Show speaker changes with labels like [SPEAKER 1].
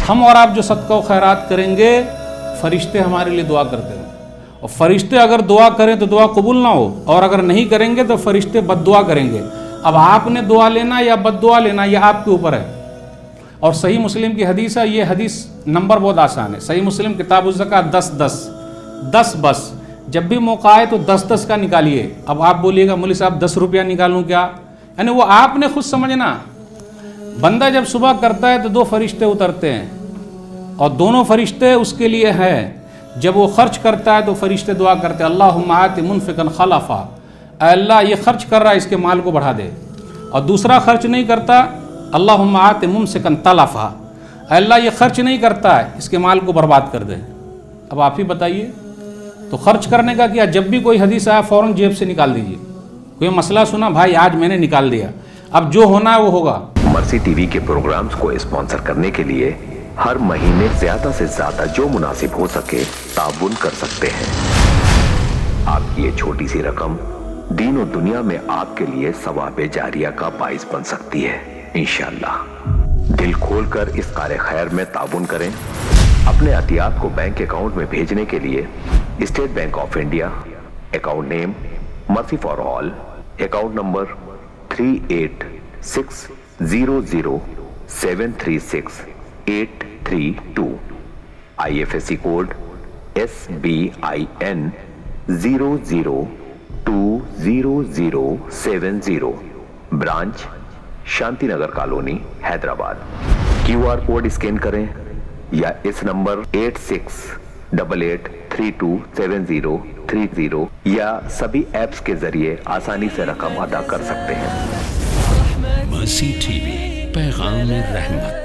[SPEAKER 1] ہم اور آپ جو صدقہ و خیرات کریں گے فرشتے ہمارے لیے دعا کرتے ہیں، اور فرشتے اگر دعا کریں تو دعا قبول نہ ہو، اور اگر نہیں کریں گے تو فرشتے بد دعا کریں گے۔ اب آپ نے دعا لینا یا بد دعا لینا یہ آپ کے اوپر ہے۔ اور صحیح مسلم کی حدیث ہے، یہ حدیث نمبر بہت آسان ہے، صحیح مسلم کتاب الزکاۃ 10 بس، جب بھی موقع آئے تو 10 کا نکالیے۔ اب آپ بولیے گا مولوی صاحب 10 روپیہ نکالوں کیا؟ یعنی وہ آپ نے خود سمجھنا۔ بندہ جب صبح کرتا ہے تو 2 فرشتے اترتے ہیں، اور دونوں فرشتے اس کے لیے ہیں۔ جب وہ خرچ کرتا ہے تو فرشتے دعا کرتے ہیں اللہم آت منفقا خلفا، اے اللہ یہ خرچ کر رہا ہے اس کے مال کو بڑھا دے۔ اور دوسرا خرچ نہیں کرتا اللہم آت ممسکا تلفا، اے اللہ یہ خرچ نہیں کرتا ہے اس کے مال کو برباد کر دے۔ اب آپ ہی بتائیے، تو خرچ کرنے کا کیا؟ جب بھی کوئی حدیث آیا فوراً جیب سے نکال دیجیے۔ کوئی مسئلہ سنا بھائی آج میں نے نکال دیا، اب جو ہونا ہے وہ ہوگا۔
[SPEAKER 2] مرسی ٹی وی کے پروگرامز کو اسپانسر کرنے کے لیے ہر مہینے زیادہ سے زیادہ جو مناسب ہو سکے تعاون کر سکتے ہیں۔ آپ کی یہ چھوٹی سی رقم دین و دنیا میں آپ کے لیے ثواب جاریہ کا باعث بن سکتی ہے انشاءاللہ۔ دل کھول کر اس کار خیر میں تعاون کریں۔ اپنے عطیات کو بینک اکاؤنٹ میں بھیجنے کے لیے state bank of India, account name mercy for all, account number 38600736832832، IFSC code SBIN 00200070، branch Shanti Nagar colony Hyderabad. QR code scan کریں یا اس نمبر 8688327030 یا سبھی ایپس کے ذریعے آسانی سے رقم ادا کر سکتے ہیں۔
[SPEAKER 3] مرسی ٹی وی، پیغام رحمت۔